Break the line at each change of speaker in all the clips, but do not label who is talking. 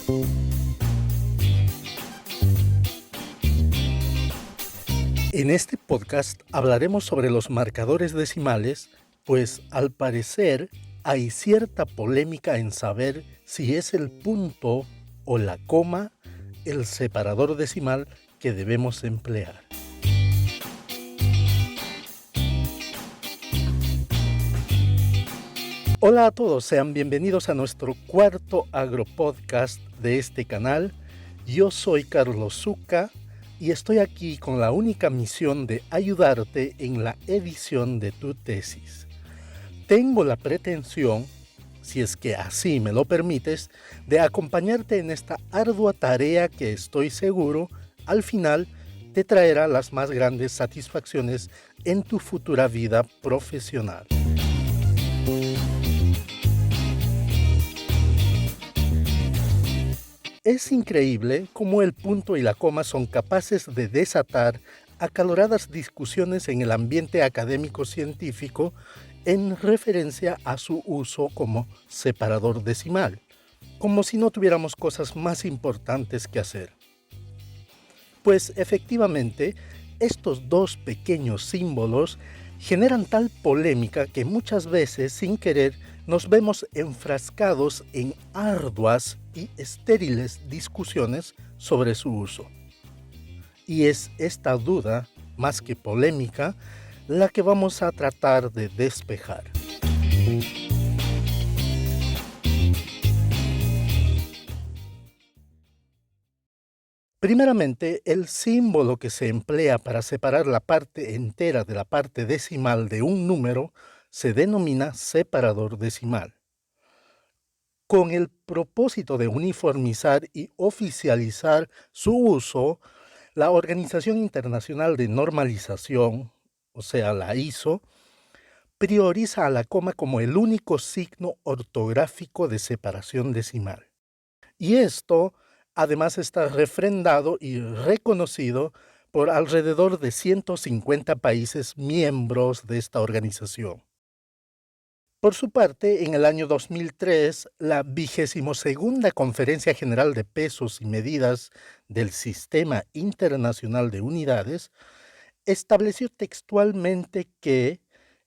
En este podcast hablaremos sobre los marcadores decimales, pues al parecer hay cierta polémica en saber si es el punto o la coma el separador decimal que debemos emplear. Hola a todos, sean bienvenidos a nuestro cuarto agropodcast de este canal. Yo soy Carlos Zucca y estoy aquí con la única misión de ayudarte en la edición de tu tesis. Tengo la pretensión, si es que así me lo permites, de acompañarte en esta ardua tarea que estoy seguro, al final, te traerá las más grandes satisfacciones en tu futura vida profesional. Es increíble cómo el punto y la coma son capaces de desatar acaloradas discusiones en el ambiente académico-científico en referencia a su uso como separador decimal, como si no tuviéramos cosas más importantes que hacer. Pues efectivamente, estos dos pequeños símbolos generan tal polémica que muchas veces, sin querer, nos vemos enfrascados en arduas y estériles discusiones sobre su uso. Y es esta duda, más que polémica, la que vamos a tratar de despejar. Primeramente, el símbolo que se emplea para separar la parte entera de la parte decimal de un número se denomina separador decimal. Con el propósito de uniformizar y oficializar su uso, la Organización Internacional de Normalización, o sea, la ISO, prioriza a la coma como el único signo ortográfico de separación decimal. Y esto, además, está refrendado y reconocido por alrededor de 150 países miembros de esta organización. Por su parte, en el año 2003, la 22ª Conferencia General de Pesos y Medidas del Sistema Internacional de Unidades estableció textualmente que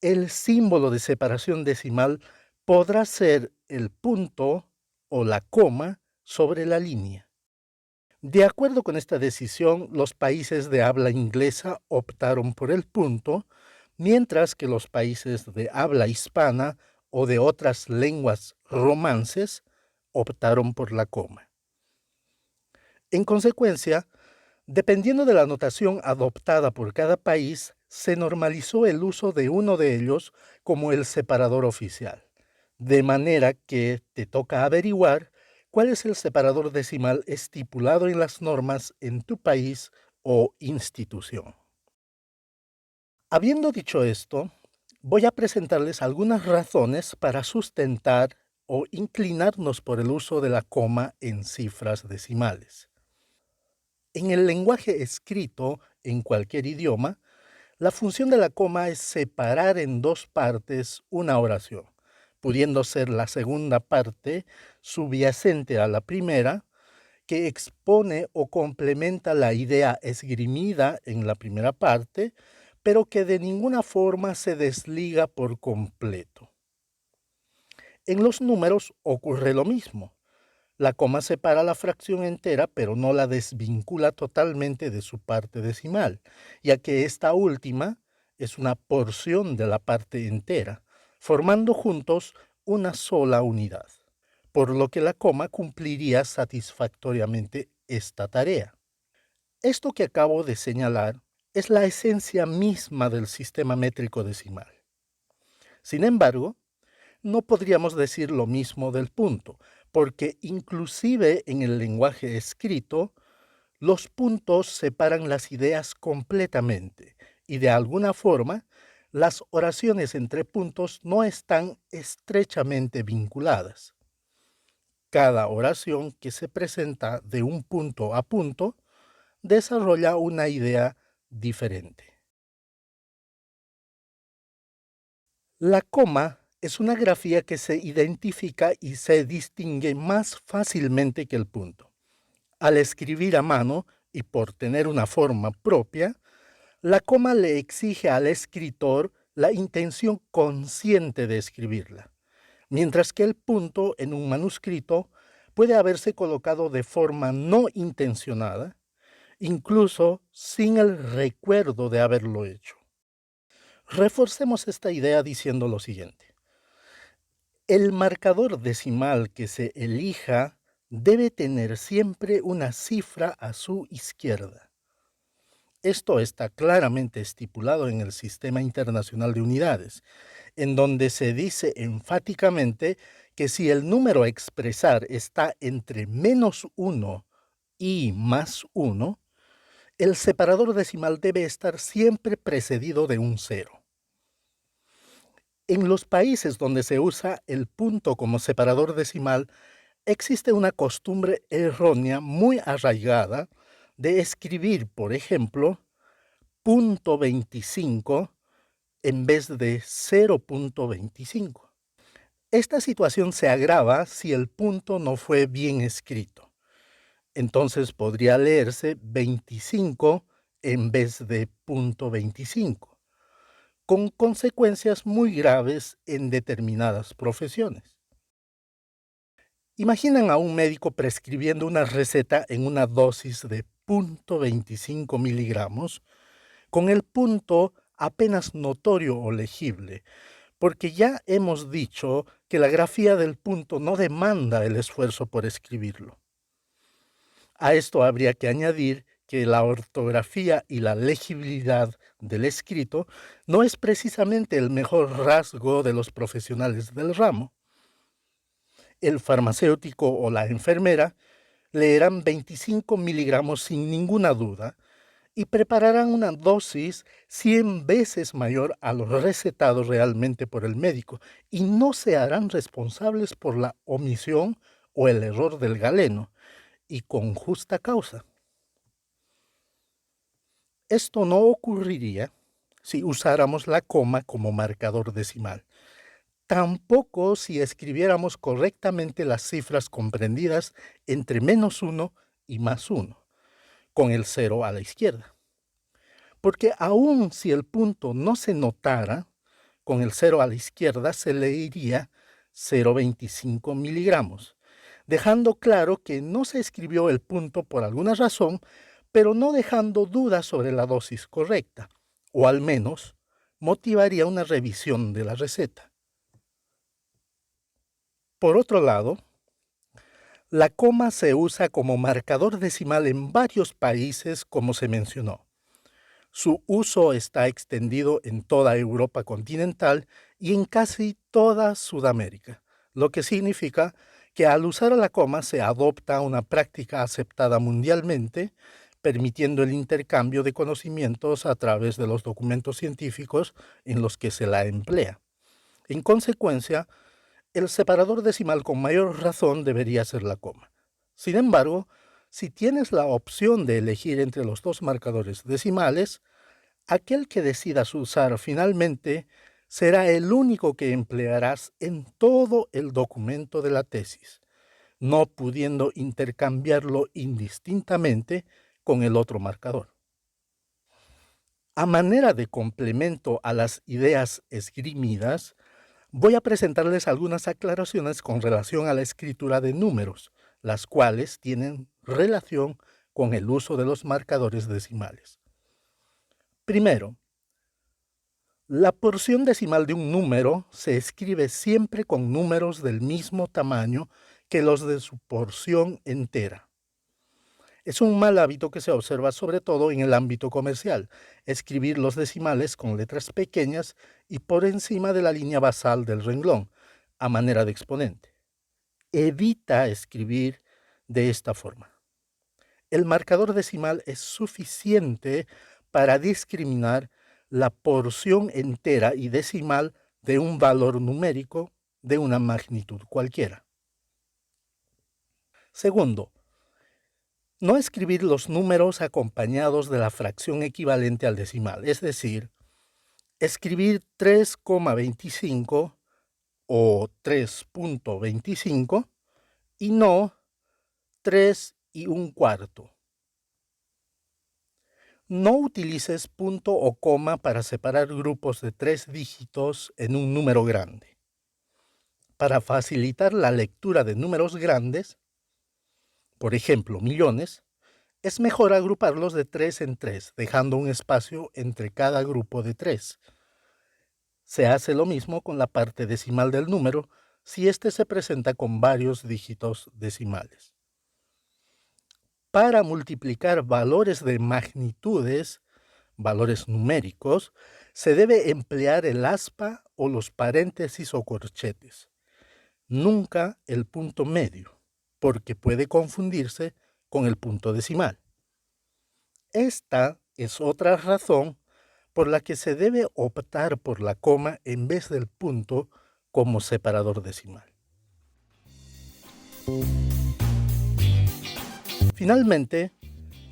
el símbolo de separación decimal podrá ser el punto o la coma sobre la línea. De acuerdo con esta decisión, los países de habla inglesa optaron por el punto, mientras que los países de habla hispana o de otras lenguas romances optaron por la coma. En consecuencia, dependiendo de la notación adoptada por cada país, se normalizó el uso de uno de ellos como el separador oficial, de manera que te toca averiguar cuál es el separador decimal estipulado en las normas en tu país o institución. Habiendo dicho esto, voy a presentarles algunas razones para sustentar o inclinarnos por el uso de la coma en cifras decimales. En el lenguaje escrito, en cualquier idioma, la función de la coma es separar en dos partes una oración, pudiendo ser la segunda parte subyacente a la primera, que expone o complementa la idea esgrimida en la primera parte, pero que de ninguna forma se desliga por completo. En los números ocurre lo mismo. La coma separa la fracción entera, pero no la desvincula totalmente de su parte decimal, ya que esta última es una porción de la parte entera, formando juntos una sola unidad, por lo que la coma cumpliría satisfactoriamente esta tarea. Esto que acabo de señalar es la esencia misma del sistema métrico decimal. Sin embargo, no podríamos decir lo mismo del punto, porque inclusive en el lenguaje escrito, los puntos separan las ideas completamente y de alguna forma las oraciones entre puntos no están estrechamente vinculadas. Cada oración que se presenta de un punto a punto desarrolla una idea diferente. La coma Es una grafía que se identifica y se distingue más fácilmente que el punto. Al escribir a mano y por tener una forma propia, la coma le exige al escritor la intención consciente de escribirla, mientras que el punto en un manuscrito puede haberse colocado de forma no intencionada, incluso sin el recuerdo de haberlo hecho. Reforcemos esta idea diciendo lo siguiente. El marcador decimal que se elija debe tener siempre una cifra a su izquierda. Esto está claramente estipulado en el Sistema Internacional de Unidades, en donde se dice enfáticamente que si el número a expresar está entre -1 y +1, el separador decimal debe estar siempre precedido de un 0. En los países donde se usa el punto como separador decimal, existe una costumbre errónea muy arraigada de escribir, por ejemplo, .25 en vez de 0.25. Esta situación se agrava si el punto no fue bien escrito. Entonces podría leerse 25 en vez de .25, con consecuencias muy graves en determinadas profesiones. Imaginen a un médico prescribiendo una receta en una dosis de 0.25 miligramos, con el punto apenas notorio o legible, porque ya hemos dicho que la grafía del punto no demanda el esfuerzo por escribirlo. A esto habría que añadir que la ortografía y la legibilidad del escrito no es precisamente el mejor rasgo de los profesionales del ramo. El farmacéutico o la enfermera leerán 25 miligramos sin ninguna duda y prepararán una dosis 100 veces mayor a lo recetado realmente por el médico y no se harán responsables por la omisión o el error del galeno, y con justa causa. Esto no ocurriría si usáramos la coma como marcador decimal. Tampoco si escribiéramos correctamente las cifras comprendidas entre -1 y +1, con el 0 a la izquierda. Porque aun si el punto no se notara, con el 0 a la izquierda se leería 0.25 miligramos, dejando claro que no se escribió el punto por alguna razón, pero no dejando dudas sobre la dosis correcta, o al menos motivaría una revisión de la receta. Por otro lado, la coma se usa como marcador decimal en varios países, como se mencionó. Su uso está extendido en toda Europa continental y en casi toda Sudamérica, lo que significa que al usar la coma se adopta una práctica aceptada mundialmente, permitiendo el intercambio de conocimientos a través de los documentos científicos en los que se la emplea. En consecuencia, el separador decimal con mayor razón debería ser la coma. Sin embargo, si tienes la opción de elegir entre los dos marcadores decimales, aquel que decidas usar finalmente será el único que emplearás en todo el documento de la tesis, no pudiendo intercambiarlo indistintamente con el otro marcador. A manera de complemento a las ideas esgrimidas, voy a presentarles algunas aclaraciones con relación a la escritura de números, las cuales tienen relación con el uso de los marcadores decimales. Primero, la porción decimal de un número se escribe siempre con números del mismo tamaño que los de su porción entera. Es un mal hábito que se observa sobre todo en el ámbito comercial, escribir los decimales con letras pequeñas y por encima de la línea basal del renglón, a manera de exponente. Evita escribir de esta forma. El marcador decimal es suficiente para discriminar la porción entera y decimal de un valor numérico de una magnitud cualquiera. Segundo, no escribir los números acompañados de la fracción equivalente al decimal, es decir, escribir 3,25 o 3.25 y no 3 y un cuarto. No utilices punto o coma para separar grupos de 3 dígitos en un número grande. Para facilitar la lectura de números grandes, por ejemplo millones, es mejor agruparlos de 3 en 3, dejando un espacio entre cada grupo de 3. Se hace lo mismo con la parte decimal del número si éste se presenta con varios dígitos decimales. Para multiplicar valores de magnitudes, valores numéricos, se debe emplear el aspa o los paréntesis o corchetes. Nunca el punto medio, porque puede confundirse con el punto decimal. Esta es otra razón por la que se debe optar por la coma en vez del punto como separador decimal. Finalmente,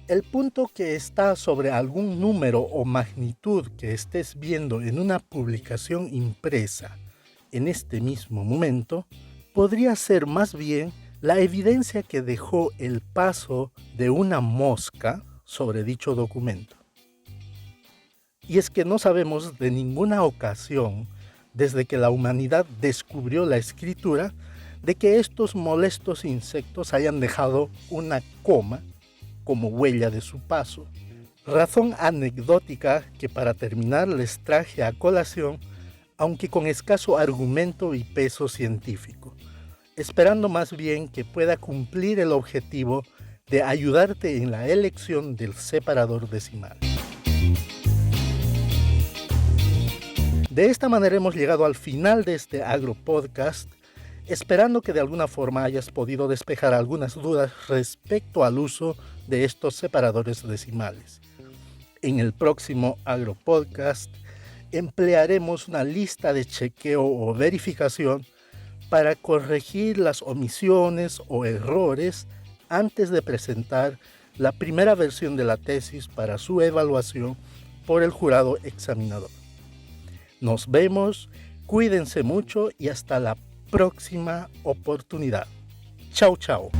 el punto que está sobre algún número o magnitud que estés viendo en una publicación impresa en este mismo momento podría ser más bien la evidencia que dejó el paso de una mosca sobre dicho documento. Y es que no sabemos de ninguna ocasión, desde que la humanidad descubrió la escritura, de que estos molestos insectos hayan dejado una coma como huella de su paso. Razón anecdótica que para terminar les traje a colación, aunque con escaso argumento y peso científico, esperando más bien que pueda cumplir el objetivo de ayudarte en la elección del separador decimal. De esta manera hemos llegado al final de este AgroPodcast, esperando que de alguna forma hayas podido despejar algunas dudas respecto al uso de estos separadores decimales. En el próximo AgroPodcast emplearemos una lista de chequeo o verificación para corregir las omisiones o errores antes de presentar la primera versión de la tesis para su evaluación por el jurado examinador. Nos vemos, cuídense mucho y hasta la próxima oportunidad. Chao, chao.